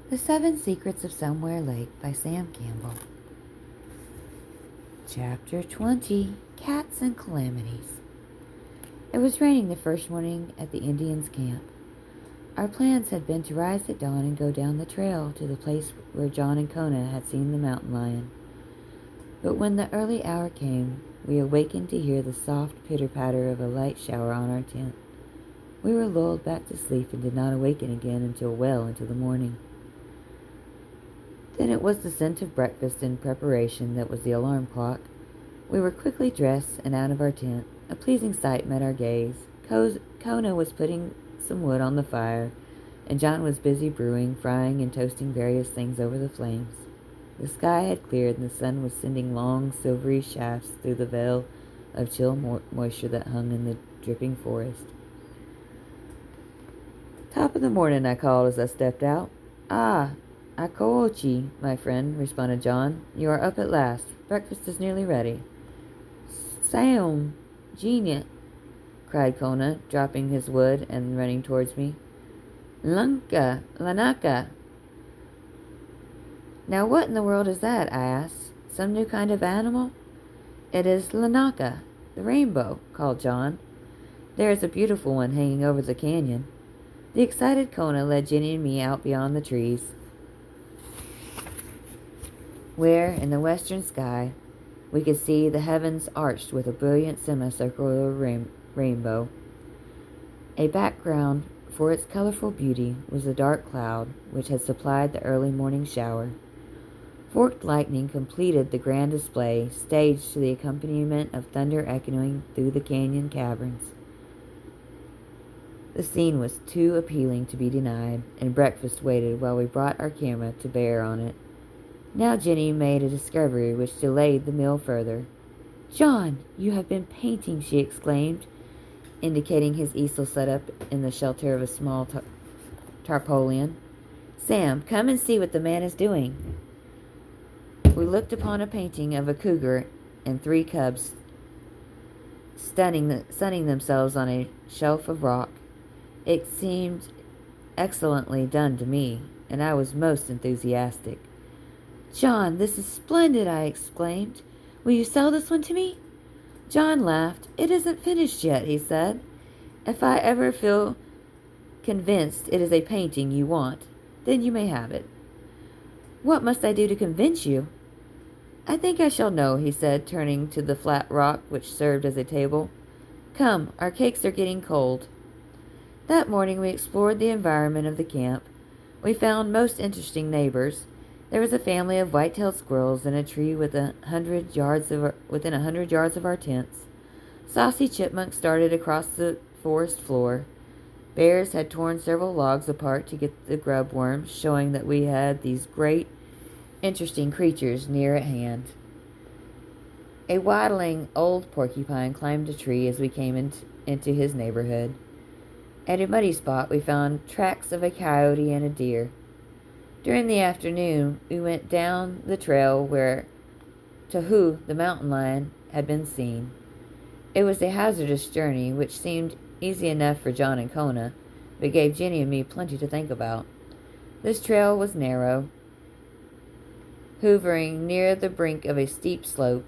The Seven Secrets of Somewhere Lake by Sam Campbell. Chapter 20, Cats and Calamities. It was raining the first morning at the Indians' camp. Our plans had been to rise at dawn and go down the trail to the place where John and Kona had seen the mountain lion. But when the early hour came, we awakened to hear the soft pitter-patter of a light shower on our tent. We were lulled back to sleep and did not awaken again until well into the morning. Then it was the scent of breakfast in preparation that was the alarm clock. We were quickly dressed and out of our tent. A pleasing sight met our gaze. Kona was putting some wood on the fire, and John was busy brewing, frying, and toasting various things over the flames. The sky had cleared, and the sun was sending long, silvery shafts through the veil of chill moisture that hung in the dripping forest. "Top of the morning," I called as I stepped out. "Ah, Akochi, my friend," responded John. "You are up at last. Breakfast is nearly ready." "Saum, Genia," cried Kona, dropping his wood and running towards me. Lanaka." "Now what in the world is that?" I asked. "Some new kind of animal?" "It is Lanaka, the rainbow," called John. "There is a beautiful one hanging over the canyon." The excited Kona led Jenny and me out beyond the trees, where, in the western sky, we could see the heavens arched with a brilliant semicircular rainbow. A background for its colorful beauty was a dark cloud which had supplied the early morning shower. Forked lightning completed the grand display, staged to the accompaniment of thunder echoing through the canyon caverns. The scene was too appealing to be denied, and breakfast waited while we brought our camera to bear on it. Now Jenny made a discovery which delayed the meal further. "John, you have been painting," she exclaimed, indicating his easel set up in the shelter of a small tarpaulin. "Sam, come and see what the man is doing." We looked upon a painting of a cougar and 3 cubs sunning themselves on a shelf of rock. It seemed excellently done to me, and I was most enthusiastic. "John, this is splendid," I exclaimed. "Will you sell this one to me?" John laughed. "It isn't finished yet," he said. "If I ever feel convinced it is a painting you want, then you may have it." "What must I do to convince you?" "I think I shall know," he said, turning to the flat rock which served as a table. "Come, our cakes are getting cold." That morning we explored the environment of the camp. We found most interesting neighbors. There was a family of white-tailed squirrels in a tree within 100 yards of our tents. Saucy chipmunks darted across the forest floor. Bears had torn several logs apart to get the grub worms, showing that we had these great, interesting creatures near at hand. A waddling old porcupine climbed a tree as we came into his neighborhood. At a muddy spot, we found tracks of a coyote and a deer. During the afternoon, we went down the trail where Tahu, the mountain lion, had been seen. It was a hazardous journey, which seemed easy enough for John and Kona, but gave Jenny and me plenty to think about. This trail was narrow, hovering near the brink of a steep slope.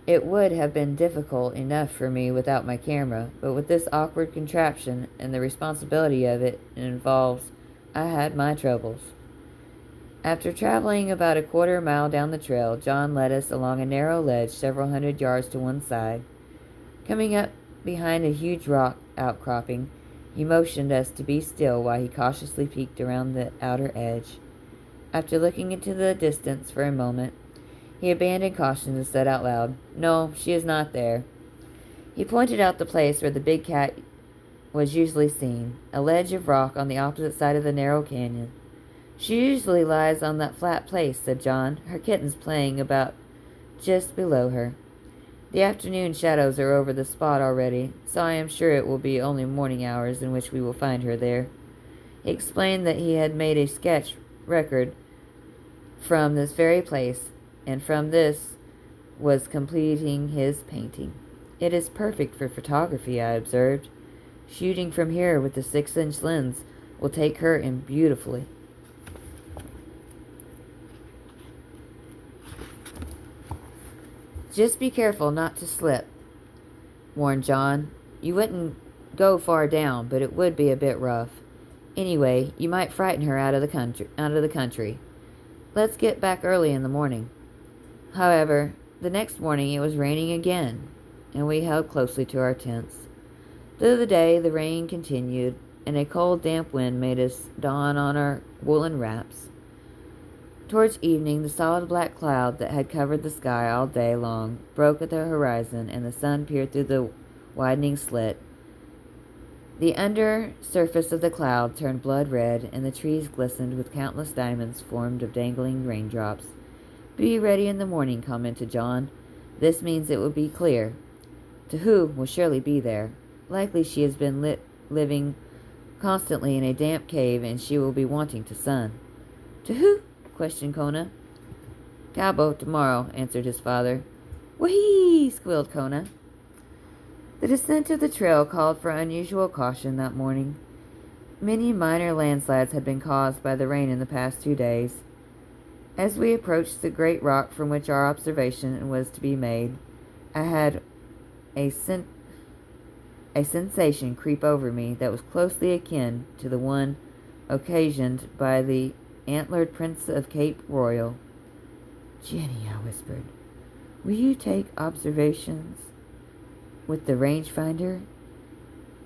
It would have been difficult enough for me without my camera, but with this awkward contraption and the responsibility of it involves, I had my troubles. After traveling about a quarter mile down the trail, John led us along a narrow ledge several hundred yards to one side. Coming up behind a huge rock outcropping, he motioned us to be still while he cautiously peeked around the outer edge. After looking into the distance for a moment, he abandoned caution and said out loud, "No, she is not there." He pointed out the place where the big cat was usually seen, a ledge of rock on the opposite side of the narrow canyon. "She usually lies on that flat place," said John, "her kittens playing about just below her. The afternoon shadows are over the spot already, so I am sure it will be only morning hours in which we will find her there." He explained that he had made a sketch record from this very place, and from this was completing his painting. "It is perfect for photography," I observed. "Shooting from here with the 6-inch lens will take her in beautifully." Just be careful not to slip, warned John. You wouldn't go far down, but it would be a bit rough. Anyway, you might frighten her out of the country. Let's get back early in the morning. However, the next morning it was raining again, and we held closely to our tents. Through the day, the rain continued, and a cold, damp wind made us don on our woolen wraps. Towards evening, the solid black cloud that had covered the sky all day long broke at the horizon, and the sun peered through the widening slit. The under surface of the cloud turned blood red, and the trees glistened with countless diamonds formed of dangling raindrops. Be ready in the morning, commented John. This means it will be clear. Tahu will surely be there. Likely she has been living constantly in a damp cave, and she will be wanting to sun. Tahu? Questioned Kona. Cabo tomorrow, answered his father. Whee! Squealed Kona. The descent of the trail called for unusual caution that morning. Many minor landslides had been caused by the rain in the past 2 days. As we approached the great rock from which our observation was to be made, I had a sensation creep over me that was closely akin to the one occasioned by the antlered Prince of Cape Royal. Jenny, I whispered, will you take observations with the rangefinder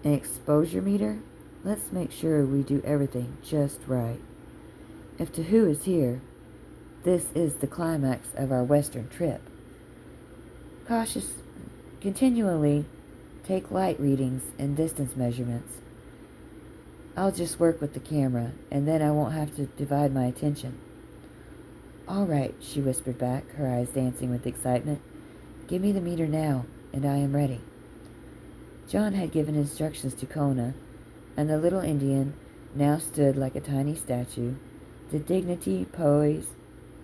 and exposure meter? Let's make sure we do everything just right. If Tahu is here, this is the climax of our western trip. Continually take light readings and distance measurements. I'll just work with the camera, and then I won't have to divide my attention. All right, she whispered back, her eyes dancing with excitement. Give me the meter now, and I am ready. John had given instructions to Kona, and the little Indian now stood like a tiny statue, the dignity, poise,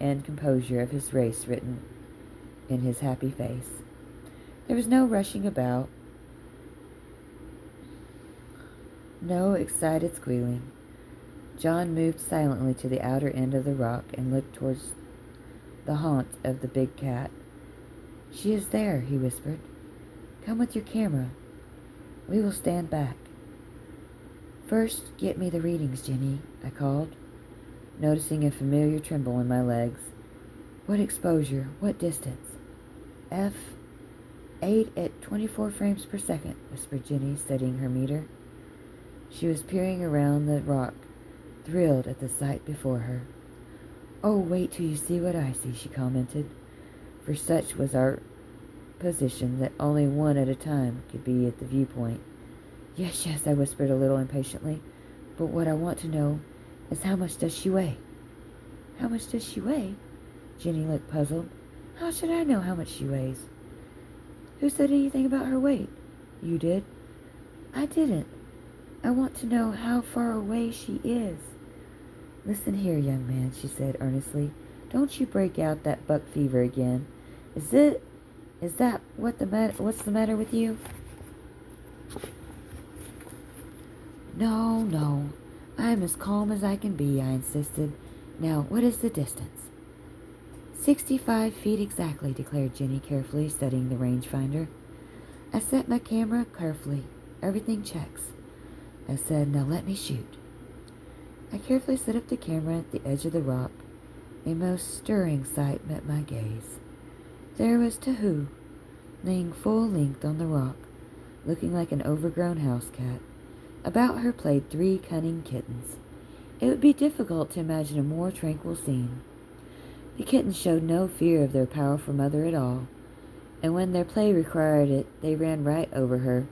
and composure of his race written in his happy face. There was no rushing about, no excited squealing. John moved silently to the outer end of the rock and looked towards the haunt of the big cat. She is there, he whispered. Come with your camera. We will stand back. First, get me the readings, Jenny, I called, noticing a familiar tremble in my legs. What exposure? What distance? F8 at 24 frames per second, whispered Jenny, studying her meter. She was peering around the rock, thrilled at the sight before her. Oh, wait till you see what I see, she commented, for such was our position that only one at a time could be at the viewpoint. Yes, I whispered a little impatiently, but what I want to know is how much does she weigh? How much does she weigh? Jenny looked puzzled. How should I know how much she weighs? Who said anything about her weight? You did. I didn't. I want to know how far away she is. Listen here, young man, she said earnestly. Don't you break out that buck fever again. Is that what's the matter with you? No. I'm as calm as I can be, I insisted. Now, what is the distance? 65 feet exactly, declared Jenny carefully, studying the rangefinder. I set my camera carefully. Everything checks. I said, now let me shoot. I carefully set up the camera at the edge of the rock. A most stirring sight met my gaze. There was Tahu, laying full length on the rock, looking like an overgrown house cat. About her played 3 cunning kittens. It would be difficult to imagine a more tranquil scene. The kittens showed no fear of their powerful mother at all, and when their play required it, they ran right over her,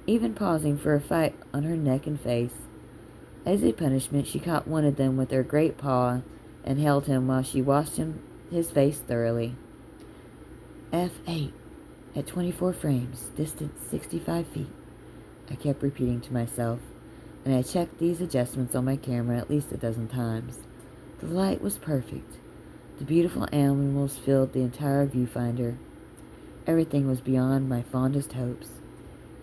even pausing for a fight on her neck and face. As a punishment, she caught one of them with her great paw and held him while she washed his face thoroughly. F8 at 24 frames, distance 65 feet. I kept repeating to myself, and I checked these adjustments on my camera at least a dozen times. The light was perfect. The beautiful animals filled the entire viewfinder. Everything was beyond my fondest hopes.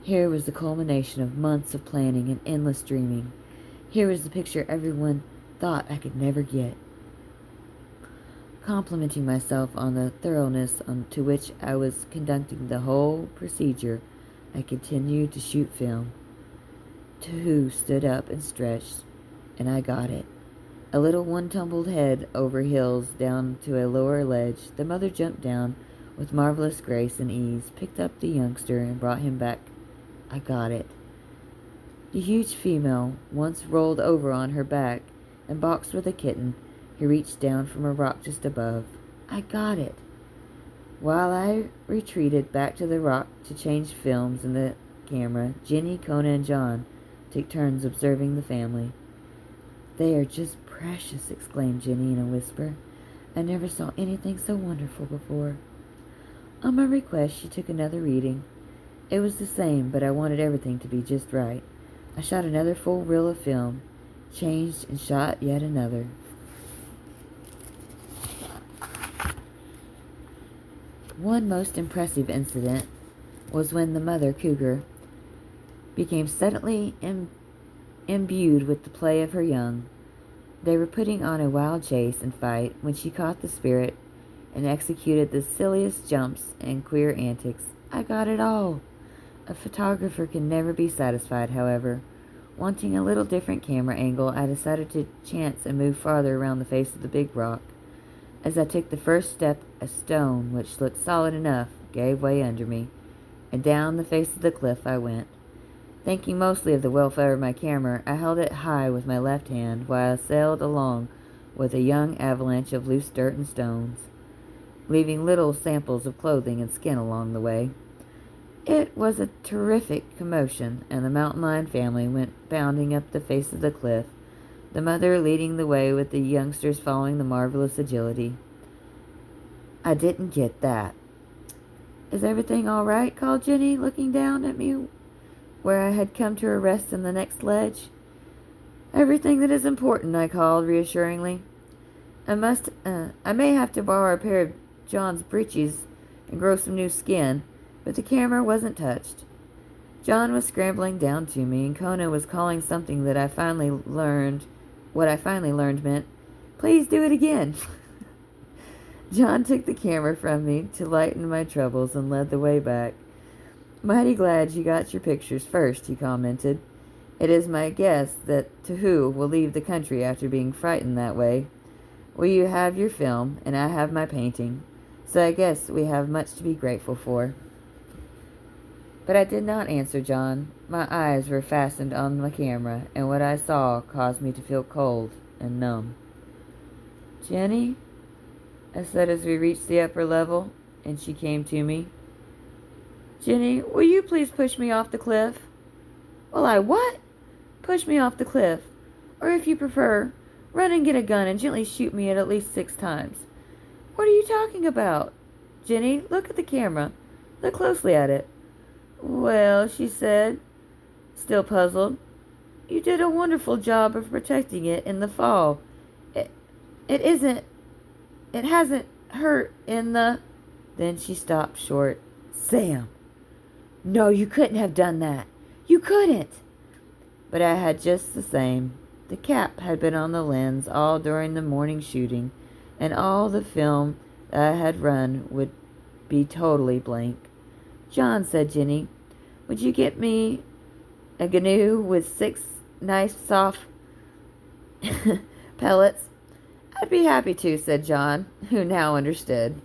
Here was the culmination of months of planning and endless dreaming. Here was the picture everyone thought I could never get. Complimenting myself on the thoroughness to which I was conducting the whole procedure, I continued to shoot film. Two stood up and stretched, and I got it. A little one tumbled head over heels down to a lower ledge. The mother jumped down with marvelous grace and ease, picked up the youngster, and brought him back. I got it. The huge female once rolled over on her back and boxed with a kitten who reached down from a rock just above. I got it. While I retreated back to the rock to change films in the camera, Jenny, Kona, and John took turns observing the family. "They are just precious," exclaimed Jenny in a whisper. "I never saw anything so wonderful before." On my request, she took another reading. It was the same, but I wanted everything to be just right. I shot another full reel of film, changed and shot yet another. One most impressive incident was when the mother cougar became suddenly imbued with the play of her young. They were putting on a wild chase and fight when she caught the spirit and executed the silliest jumps and queer antics. I got it all. A photographer can never be satisfied, however. Wanting a little different camera angle, I decided to chance and move farther around the face of the big rock. As I took the first step, a stone, which looked solid enough, gave way under me, and down the face of the cliff I went. Thinking mostly of the welfare of my camera, I held it high with my left hand while I sailed along with a young avalanche of loose dirt and stones, leaving little samples of clothing and skin along the way. It was a terrific commotion, and the mountain lion family went bounding up the face of the cliff, the mother leading the way with the youngsters following the marvelous agility. I didn't get that. "Is everything all right?" called Jenny, looking down at me where I had come to a rest in the next ledge. "Everything that is important," I called reassuringly. I may have to borrow a pair of John's breeches and grow some new skin, but the camera wasn't touched. John was scrambling down to me, and Kona was calling something that I finally learned meant, "Please do it again." John took the camera from me to lighten my troubles and led the way back. "Mighty glad you got your pictures first," he commented. "It is my guess that Tahu will leave the country after being frightened that way. Well, you have your film, and I have my painting, so I guess we have much to be grateful for." But I did not answer John. My eyes were fastened on the camera, and what I saw caused me to feel cold and numb. "Jenny," I said as we reached the upper level, and she came to me. "Jenny, will you please push me off the cliff?" "Will I what?" "Push me off the cliff. Or if you prefer, run and get a gun and gently shoot me at least 6 times. "What are you talking about?" "Jenny, look at the camera. Look closely at it." "Well," she said, still puzzled, "you did a wonderful job of protecting it in the fall. It hasn't hurt in the—" Then she stopped short. "Sam, no, you couldn't have done that. You couldn't." But I had just the same. The cap had been on the lens all during the morning shooting, and all the film that I had run would be totally blank. "John," said Jenny, "would you get me a canoe with 6 nice soft pellets?" "I'd be happy to," said John, who now understood.